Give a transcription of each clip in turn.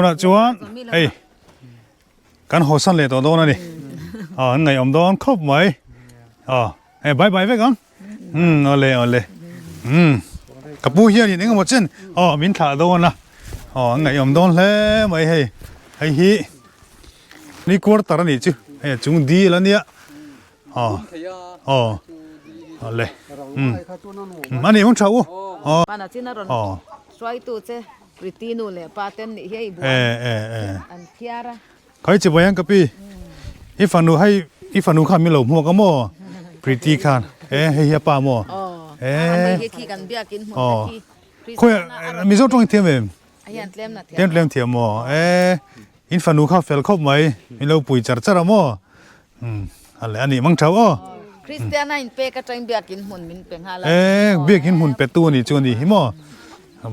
นะจวนเฮ้ยกันหัวสั่นเลยตัวโตนะนี่ไงอมโดนครบไหมเฮ้ยบายไปก่อนเอาเลยกับปูเฮียนี่นึกว่าหมดเส้นมินถ่าโดนนะไงอมโดนแล้วไหมเฮ้ยฮีนี่กวดตานี่จูเฮ้ยจุงดีแล้วเนี่ยเอาเลยอันนี้มันเช่าปานาจินารอนสวยตัวเจ้ปริตีนูเลยปาเต้นนี่เฮ้ยบัวอันเทียระเขาจะไปยังกับพี่อีฝันดูให้อีฝันดูข้ามีเหล่าหัวก็มั่วปริตีขันให้เฮียป้ามั่วอันนี้เฮียขี้กันเบียกินหัวขี้คุยมีโซ่ตรงเทียมเองเฮียนเต็มนะเต็มเทียมมั่วอินฝันดูข้าเฟลครบไหมมีเหล่าปุ๋ยจัดจ้ามั่วอะไรอันนี้มังเช่าคริสเตียนอินเปกระจายเบียกินหุ่นมินเป็นฮาลาเบียกินหุ่นเป็ดตัวนี่จวนดีหิม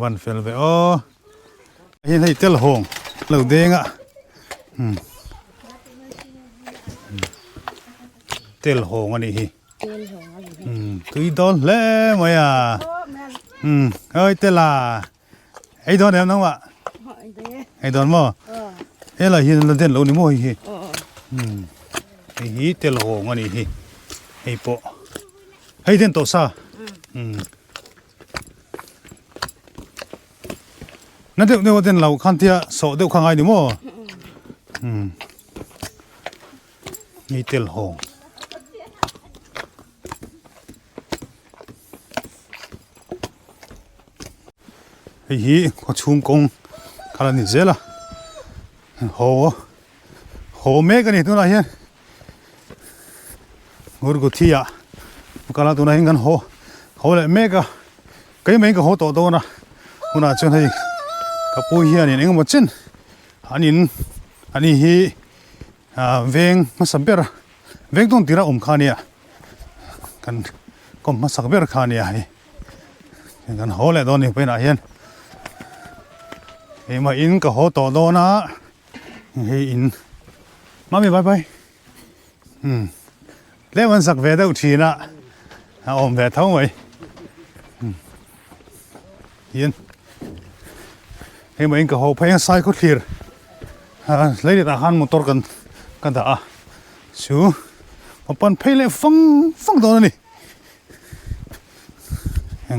วันเฟลไปเห็นให้เตลหงเหล่าเด้งเตลหงอันนี้ตุยดอนเล่ไหมเฮ้ยเตล่าไอ้ดอนเดี๋ยวน้องวะไอ้ดอนมั่วล่ะเห็นเราเต้นเรานี่มั่วฮีเตลหงอันนี้ไอ้ปอให้เต้นโตซานั่นเดี๋ยวเต้นเราคันเทียโสเดี๋ยวข้างไอ้นี่มั่วนี่เตลหงไอ้ฮีเขาชุ่มกงคารานิเซล่ะโหเมกันนี่ตัวไหนเฮียงูกุฏิอ่ะกาลาตัวไหนกันโหเลยเมกะก็ยังไม่ก็โหโตนะคุณอาจจะให้กับผู้เฮียนี่เองหมดชิ้นอันนี้ฮีเวงมาสัมเปอร์เวงต้องตีระคานี่กันก็มาสักเปอร์คานี่กันโหเลยตอนนี้ไปไหนเฮียมาอินก็โหโตนะอินมาไม่ไปเล่วันสักเวดอุทีนะเวดเท่าไหร่ยินมาอินก็โหพยังไซค์ก็คลีร์เลยเดี๋ยวหันมอเตอร์กันตาชูมาปั่นเพลย์ฟังตัวนี่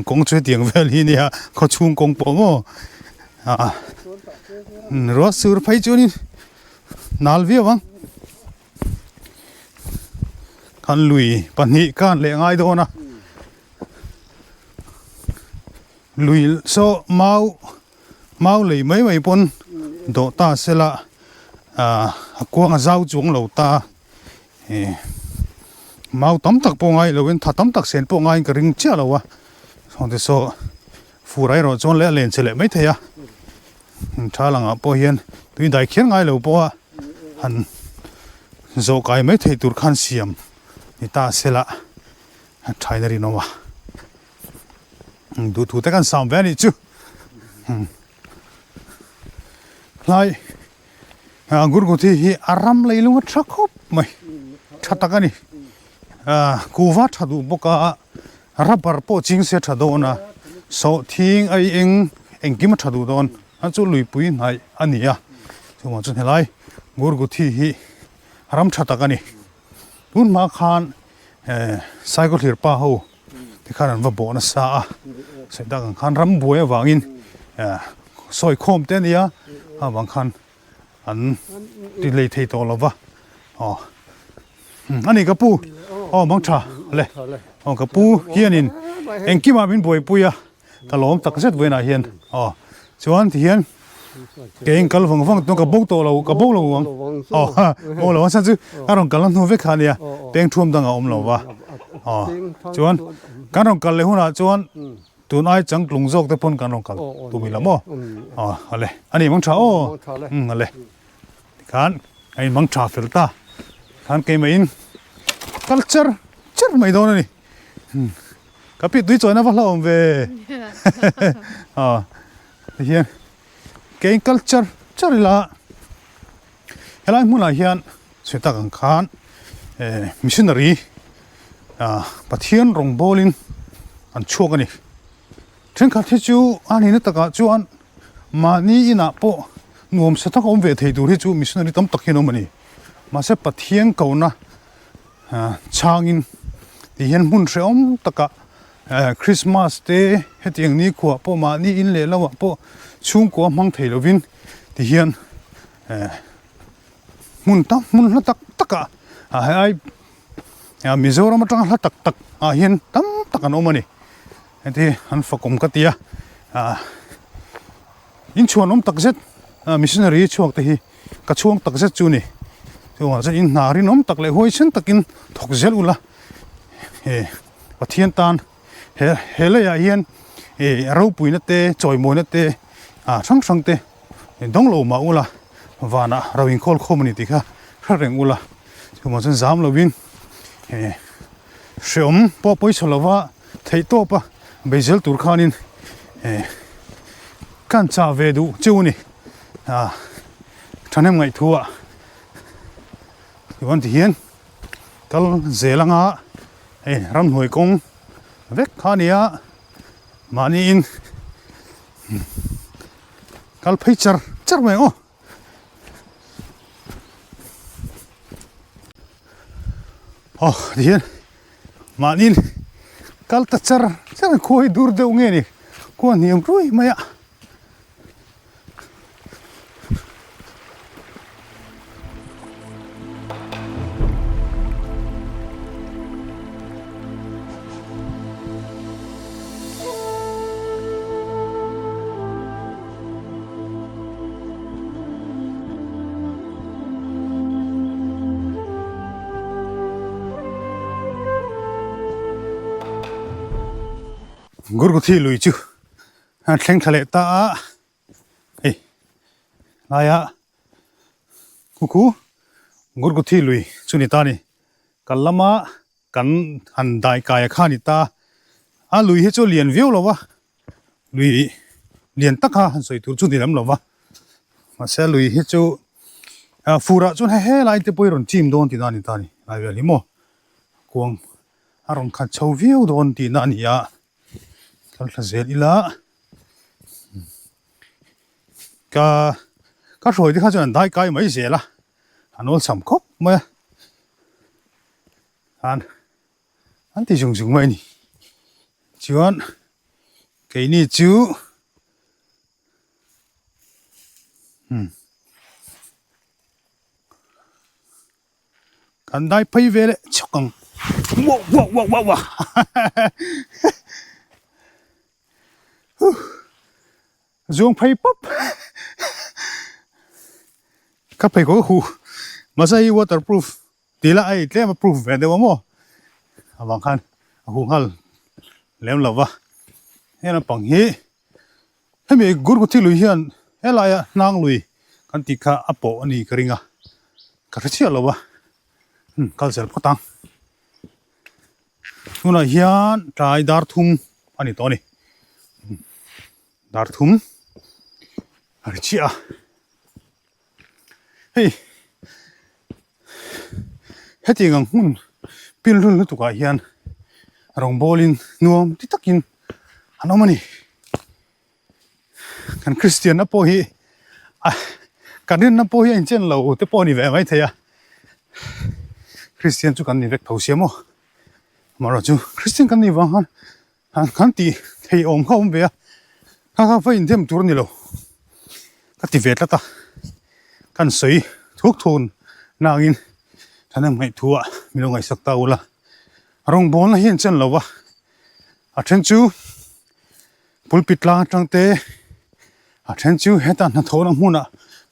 กงช่วยเตียงเวลีนี่เขาชุ่มกงปอมรถสูรไฟจูนี่นาลวิวังคันลุยปันนี้กันเลยง่ายโดนะลุยโซเมาเลยไม่ปนโดตาเสละกวางเจ้าจวงเหล่าตาเมาตั้มตักปงไงเราเป็นถ้าตั้มตักเสียนปงไงก็ริงเจ้าเราวะสองที่โซฟูไรเราจนเล่นเฉลไม่เทียชาลังอ่ะพอเห็นตัวใดเขียนไงเราพอหันโจกายไม่เทียตุรขันเสียมนี่ตาเสละใช่นารีนวะดูถูกแต่กันสามแวนี่จูไล่กุรกุฏิฮีอารามเลยลุงชักคบไหมชัดตะกันนี่กูว่าชัดดูบกรับปรโปจิงเสียชัดโดนะโซทิ้งไอเองกิมชัดดูโดนอันจู่ลุยปุยไหนอันนี้จังหวะจุดไหนกุรกุฏิฮีอารามชัดตะกันนี่ตุนมาขานไซก็ถือป้าหูที่ขานว่าโบนัสเสด็จขานรำบัววางอินซอยโคมเต้นนี่บางคันอันที่เลยที่ตัวเราวะอันนี้กระปูมังชาเลยกระปูเฮียนินเอ็งกี่มาเป็นบวยปุยตลอดตักเสร็จเวน่าเฮียนส่วนที่เฮียนเก่งกัลฟังต้องกระบุกตัวเรากระบุกเราวังโอ้เราว่าสันจุการลงกัลนู่นเวกขานี่เป็นท่วมดังอมเราวะส่วนการลงกัลเลยหัวหน้าส่วนตัวน้อยจังกลุ่มโจกแต่พ้นการลงกัลตัวมีละมั้งอะไรอันนี้มังชาอะไรการไอ้มังชาฟิลตาการเกมอินculture ไม่โดนนี่กับพี่ดุยจอยนะว่าเราเวเฮียนเก่ง culture ละเฮลัยมุนละเฮียนสุดตากังขานmissionary ปะเทียนรงโบลินอันชั่วกันนี่ถึงขั้นที่จูอันนี้นึกตะกะจวนมานี่อินะโป nuam se thak om ve thei dur hi chu missionary tam tak hin omani ma se pathian ko na changin ti hian mun hre om taka Christmas te hetiang ni khuwa po ma ni in le lawa po chung ko mang thei lovin ti hian mun la tak taka ai Mizoram atang la tak tak hian tam takan omani ati an fakom katia in chuan om tak zet missionary chuak te hi ka chuang tak zet chu ni chuwa zet in narin om tak le hoi chen takin thok zel ula pathian tan hele ya hian ro puina te choi moina te sang te dong lo ma ula wana rawing khol community kha reng ula chuwa chen zam lovin shom po poi cholawa thei to pa bezel tur khanin kan cha ve du chuni thanem ngai thua yon ti hian kal zelanga ram hoi kong vek khania mani in kal phaichar char mai o hian manin kal ta char khoi dur de nge ni ko niam rui maya Gurguthi lui chu thleng thale ta laya kuku Gurguthi lui chuni ta ni kalama kan han dai kaya khani ta lui he chu lian view lo wa lui lian takha han soi tur chu ni lam lo wa ma se lui he chu fura chun he lai te poi ron chim don ti da ni lai ve li mo kuang aron kha chau view don ti na ni ya kal zel ila ka roi di kha chuan dai kai mai zela anol sam khop ma an ti jung mai ni chuan ke ni chu kan dai phai ve le chokang wa zoom phai pop ka phai ko hu masai waterproof tila ai tlem proof ve de mo awang khan hu hal lem lawa hena pang hi hemi Gurguthi lui hian elaya nang lui kan ti kha apo ani karinga ka rachia lawa kal sel potang tuna hian trai dar thum ani to ni dar thum archia hey hetingang hun pilrul tu ka hian rong bolin nuam ti takin anomani kan Christian na po hi kanin na po hi an chen lo te po ni ve mai theya Christian chu kan ni vek thosiamo maro chu Christian kan ni wang han kan ti thei om khom ve ha fa in them tur ni lo ka ti vet la ta kan soi thuk thun nangin thanam ngai thua milo ngai sakta ula rong bon la hian chen lo wa a then chu pulpit la tangte a then chu heta na thona huna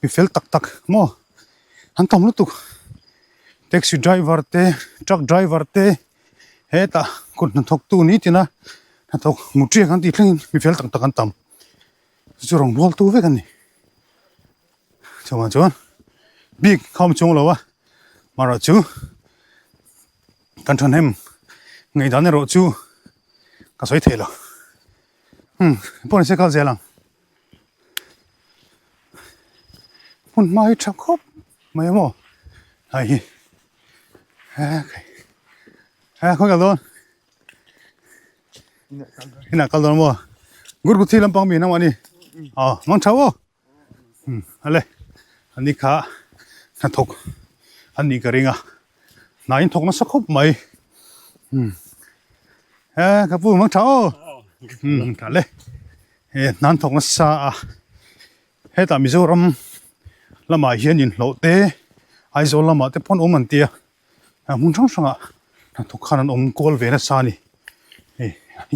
mi fel tak tak mo han tam lu tu taxi driver te truck driver te heta kun na thok tu ni tina na thok mutri kan ti thleng mi fel tak tak kan tam chu rong bol tu ve kan ni chuan big khom chung lo wa mara chu kan thon hem ngai dan ro chu ka soi thelo pon se kal zelang pon mai thak khop mai mo ai ko ga don ina kal don mo Gurguthi lampang mi na wani mang chawo ale ani kha na thok ani ka ringa nain thok na sakhop mai ka pu mang thao ka le nan thok na sa he ta Mizoram lama hian in lo te aizo lama te pon om an tia mun chang sanga na thok khan an om kol ve na sa ni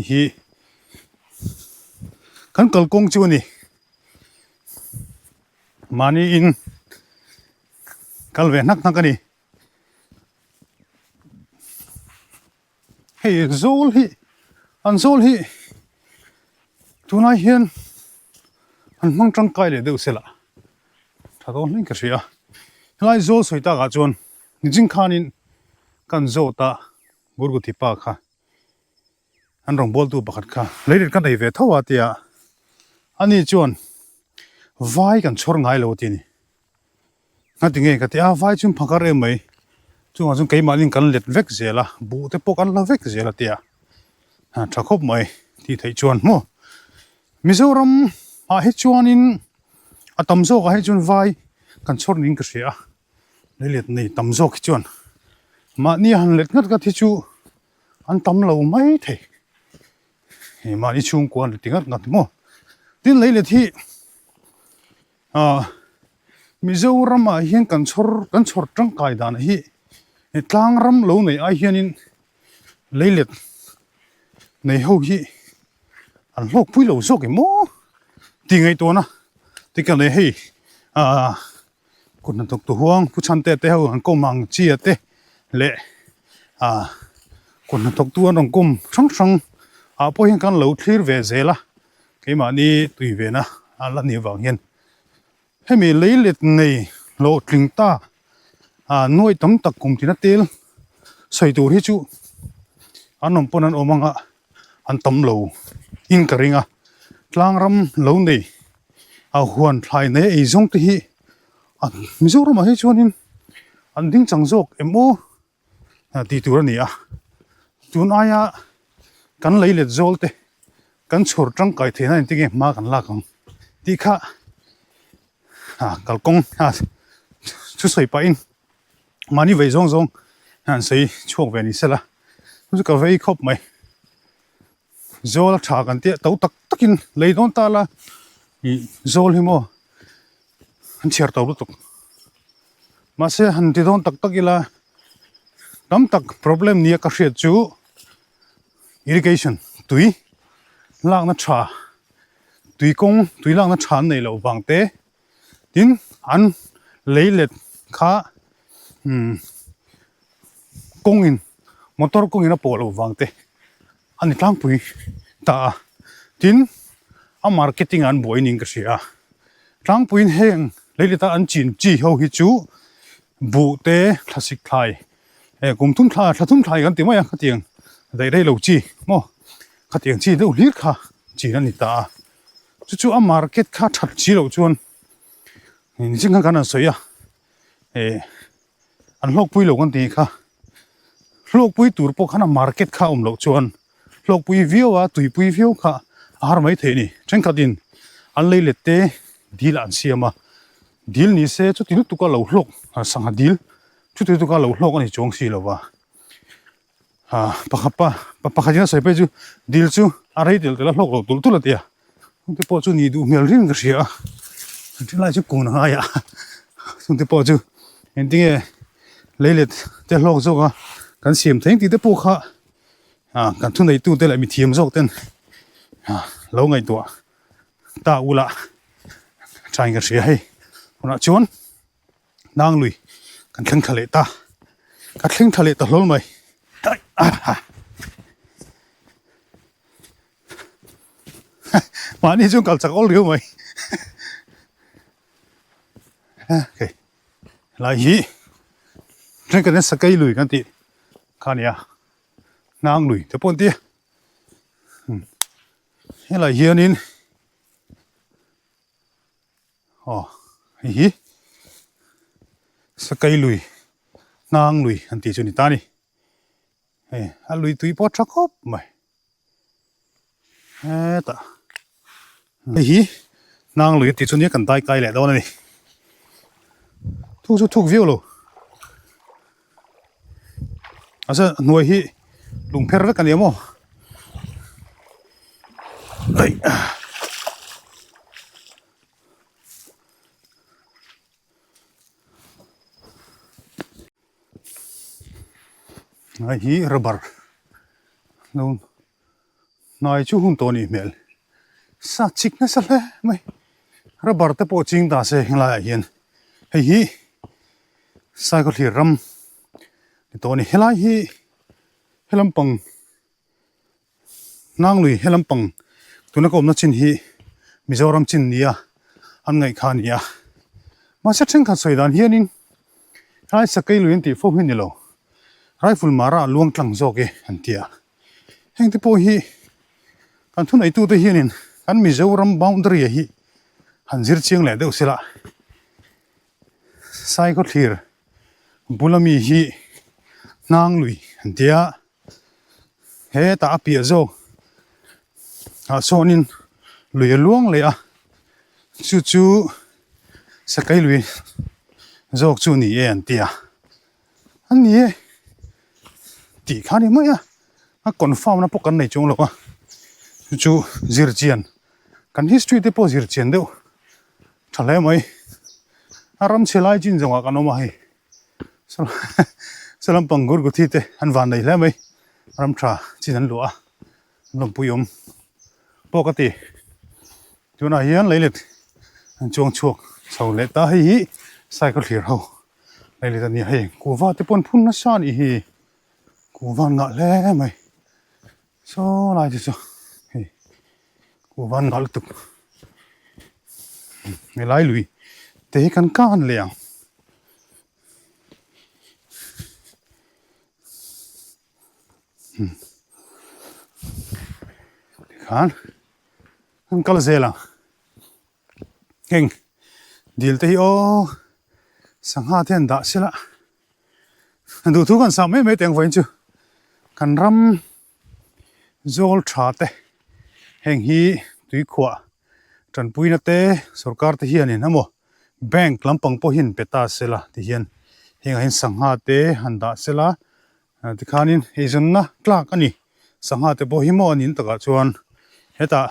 hi kan kal kong chu ni mani in kal ve nak nak ani hey zol hi an zol hi tunai hian an mang tang kai le deu sela thadon ning ka ria lai zol soita ga chon nijing khanin kan zo ta Gurguthi pa kha an rong bol tu pakhat kha leirit kan dei ve thawa tia ani chon vai kan chor ngai lo ti ni ngati nge ka tia vai chum phakar e mai chu ma chung kei malin kan let vek zela bu te pok an la vek zela tia thakop mai ti thei chuan mo Mizoram a he chuanin a tamzo ka he chun vai kan chor ning ka ria leilet nei tamzo ki chuan ma ni han let ngat ka thi chu an tam lo mai the he ma ni chung kwan tingat ngat mo tin leilet hi Mizoram a hian kan chor tang kai dan hi tlang ram lo nei a hianin leilet nei ho hi an lok pui lo zo ke mo ti ngai to na ti ka le hei kun na tok tu huang pu chan te ho an ko mang chi ate le kun na tok tu an kom sang po hian kan lo thlir ve zela ke ma ni tui ve na ala ni wang hian he mi leilet nei lo tling ta noi tam tak kum tina tel soi tur hi chu anom pon an omanga an tam lo in ka ringa tlang ram lo nei huan thlai nei ei zong te hi Mizoram a hi chuanin an ding chang jok emo ti tur ani tun aya kan leilet zol te kan chhor tang kai thena in tinge ma kan la kang ti kha kalkong chu soi pa in mani vei zong han sei chuak ve ni sela chu ka vei khop mai zol tha kan te to tak takin leidon ta la i zol hi mo han cher to tuk ma se han ti don tak takila tam tak problem nia ka hriat chu irrigation tui lak na tha tui lak na than nei lo wang te tin an leilet kha kongin motor kongin a polo wang te ani tlang pui ta tin a marketing an boining ka sia tlang puin heng leileta an chin chi ho hi chu bu te classic thai kum thum thai kan ti mai khatiang dei lo chi mo khatiang chi lo lir kha chi na ni ta chu a market kha that chi lo chuan ni jing kan an soya an lok pui lo kan ti kha lok pui tur po khana market kha lo chuan lok pui view a tui pui view kha har mai the ni chen kha din an leilet te dil an siama dil ni se chu til tu ka lo hlok sanga dil chu tu ka lo hlok ani chong si lo wa pakhatina sai pe chu dil chu arai dil te la hlok lo tul tul atia te po chu ni du mel ring ka sia ti lai chu kun ha ya sun te po chu ending leilet te hlok zo ga kan siam theng ti te po kha kan thu nei tu te la mi thiam zok ten lo ngai to ta ula trying ka sia hei ona chon nang lui kan thleng thale ta ka thleng thale ta hlol mai mani chung kal chak ol riu mai okay lai hi tren kan sakai lui kan ti khania nang lui te pon ti hela hianin hi sakai lui nang lui an ti chu ni ta ni a lui tui po thakop mai ta hi นางหลุยติดชนนี้กันตายไกลแหละตอนนี้ทุกวิวเลยอาจจะหน่วยที่ลุงเพชรกันเดียวมั้งเฮ้ยไอ้ฮีระเบิดลุงนายชูหุ่นตัวนี้เมลสักชิกนะสักเลยไม่ระเบิดแต่พอจริงตาเสียงลายเห็นไอ้ฮีใส่ก็ที่รำตัวนี้เฮลัยฮีเฮลัมปังนางลุยเฮลัมปังตัวนักอมนักชินฮีมิโซรัมชินนี่อันไงขานี่มาเช็ดเชิงขัดสวยด้านเฮียนินไรสักไกลุยตีโฟหินนี่โลไรฟุลมาระลวงกลางโจเกอันเดียเฮงที่พอฮีกันทุนไอตัวเฮียนินกันมิโซรัมบาวน์ดรีฮีหันจิรเชียงเลยเดี๋ยวสิละใส่ก็ที่บุลมีฮีนางลุยอันเดียเฮตาปีโจโซนินลุยล้วงเลยจู่สักไกลุยโจจู่นี่อันเดียอันนี้ตีขานี่มั้ยก่อนฟ้ามันพวกกันในจงหรอกจู่จิรเจียนกัน history ที่พอจิรเจียนเดียวทะเลไหมอารมณ์เชลัยจินจังหวะกันออกมาให้สลัมปังกุรกุฏิเตอันวันไหนแล้วไหมอารมณ์ชาจินนันหลัวลมปุยมปกติจนอาเฮียนเลยเลยจวงชวกเสาเล็ดตาให้ใส่ก็เหลียวเลยเลยตอนนี้ให้กูว่าที่ปนพุ่นนัชชาอีกูว่าหนักแล้วไหมโซ่ลายจะกูว่าหนักตุกไม่ไล่ลุยเตะกันก้านเลยขันก็เลยเสียละเก่งดีลที่โอสังหารเทียนด่าสิละดูทุกคนสามไม่เตียงไฟจูกันรำโจลชาเตเฮงฮีตุยขวาจันปุยนัดเตสุรการที่เฮียนี่นะโมแบงค์ลำปังพอหินเปตาสิละที่เฮียนเฮงสังหารเตหันด่าสิละที่ขานินเฮจนนะกลากอันนี้สังหารเตพอหิมอนินตะกัจวนเฮตา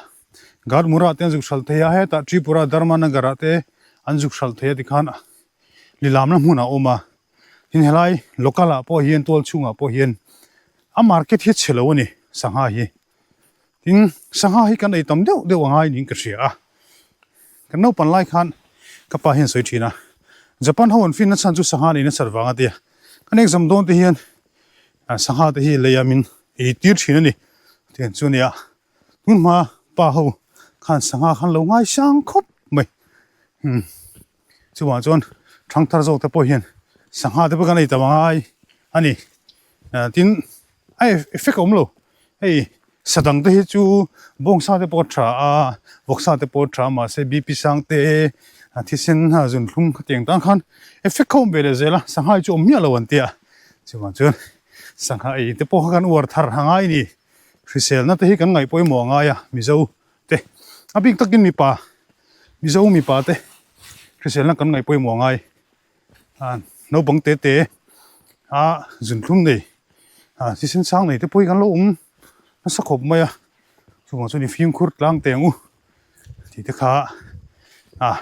การมุราเตนจุกชัลเทียเฮตาทริปุระดาร์มานักการเตอันจุกชัลเทียที่ขานะลีลามน้ำหูน่ะโอมาหินเฮลัยโลกาลาพอเฮียนตัวชุ่งอ่ะพอเฮียนมาร์เก็ตเฮเชลวนี่สังหารหินสังหารกันไอ้ตำเดียวง่ายนิ่งกระเสียกันเอาปันไล่ขันกับปะเห็นสวยทีนะญี่ปุ่นเขาวันฟินนัดสันจุสังหารนี่นัดสรวังอ่ะเดียกันเอกสมโดนที่เห็นสังหารที่เลยามินตีร์ทีนั่นนี่เทียนจุนี่คุณมาป้าเขาขันสังหารขันเราง่ายช่างคบไม่จู่ว่าจนทางทาร์โจแต่พอเห็นสังหารที่พวกกันไอ้ตำง่ายอันนี้ทิ้งไอ้เอฟเฟกต์อมโลไอ้สตังเตจูบงซาเตปอทราบกซาเตปอทรามาเซบีพิสังเตที่เส้นจุนลุ่มเตียงตั้งขันเอฟเฟกต์อมเบลเซล่ะสังหารจูอมเนี่ยละวันเตียจู่ว่าจนสังหารไอ้เตปอกันอวดทาร์หางไอ้นี่คริสเซลนั่นเตะกันไงปอยมองไงมิจูเตอบิกตะกินมีป่ามิจูมีป่าเตคริสเซลนั่นกันไงปอยมองไงโนบังเตจุนลุ่มนี่ที่เส้นสร้างนี่เตปอยกันลุ่มนั่นสักขบไหมจู่ว่าจนฟิล์มคุดล้างเตียงที่เตขา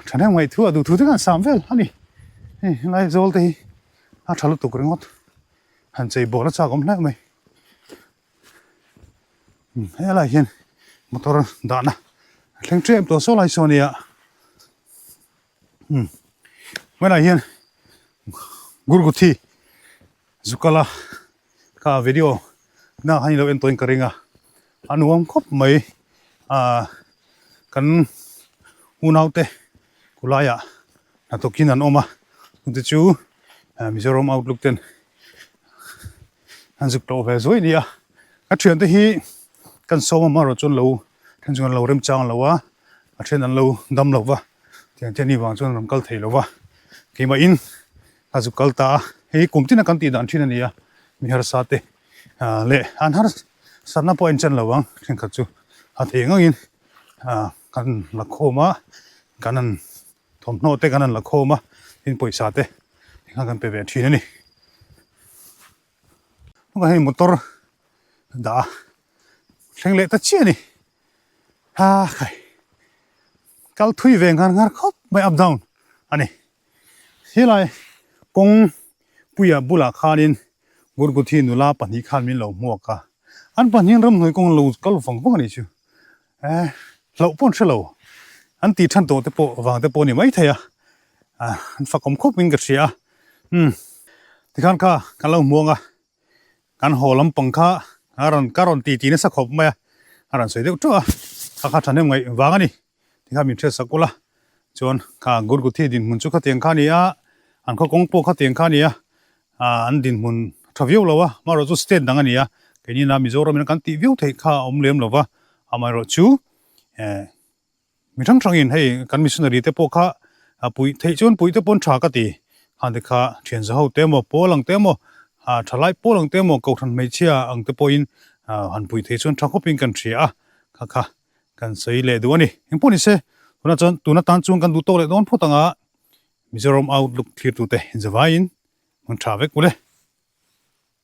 ฉันเองไม่ทั่วดูที่กันสามเวลอันนี้ไล่โจลที่ทะลุตุกเรื่องหันใจบอกแล้วจากผมแล้วไหมอะไรเห็นมอเตอร์ด่านะเร่งเตรียมตัวโซ่ไล่โซนี่เมื่อไหร่เห็นกุรกุธีจุกละข้าวิดีโอน่าให้เราเอ็นตัวเองกระริงอันวังคบไหมกันหูนาวเตกุลายน่าตกินอันออกมาคุณจะจูมิโซรัมเอาลุกเต็นอันจุกโตเวสวยนี่ก็เชื่อที่ฮีกันโซมาเราจนเราท่านจนเราเริ่มจางแล้ววะเช่นนั้นเราดำแล้ววะที่นี่วางจนเรากัลเทแล้ววะกี่มาอินอาจุกัลตาเฮ้ยกลุ่มที่นักการตีดันที่นั่นนี่มีฮาร์สาเตเละอันฮาร์สารนับพออินจันแล้ววะเช่นกันจูอาเทียงอินกันหลักโคมา กันนั้นถมโนเตกันนั้นละโคมาหินป่วยสาเตข้ากันไปแบบทีนี่มันก็ให้มอเตอร์ด่าเร่งเละตะเชี่ยนี่ฮ่าใครกัลทุยเวงกันงานครบไม่อัพดาวน์อันนี้เฮ้ยไรกงปุยบุลาคานินกุรกุทีนุลาปันหิคานมินเหล่ามัวกะอันปันหินรำหน่วยกงลูกัลฟังพวกนี้ชูเหล่าปนเชลล์อันตีทันโตเตโปวางเตโปนี่ไม่เทียอันฝักอมคบมินกับเสียที่ข้างข้ากันเหล่ามัวกะกันหอลำปังข้าการันตีนี่สักขบไหมอารันสวยเด็กจ้าข้าทันยังไงวางนี่ที่ข้ามีเชื่อสักกุละจวนข้ากุรกุทีดินมุนจุกขัดเตียงข้านี่อันเขากงโปขัดเตียงข้านี่อันดินมุนทวิวแล้ววะมาเราจะสเตนดังนี้แค่นี้นะมิโซรามินกันตีวิวเทข้าอมเลี้ยมแล้ววะมาเราชูมีทั้งช่างอินให้กันมิชชันนารีเตโปข้าปุยเทจวนปุยเตปนชากตีฮันเดข้าเทียนจะเอาเตโมโปลังเตโมทลายโปลังเตโมกูทันไม่เชื่ออังเตโปอินฮันปุยเทจวนทางคบินกันเชียข้ากันใส่เล่ดูนี่ยังพูดนี่เซ่ตัวนั้นตันจวนกันดูโตเลยโดนพูดต่างมิโซรามเอาลุกคลีร์ตัวเตะจะว่าอินมันทราเวกกูเลย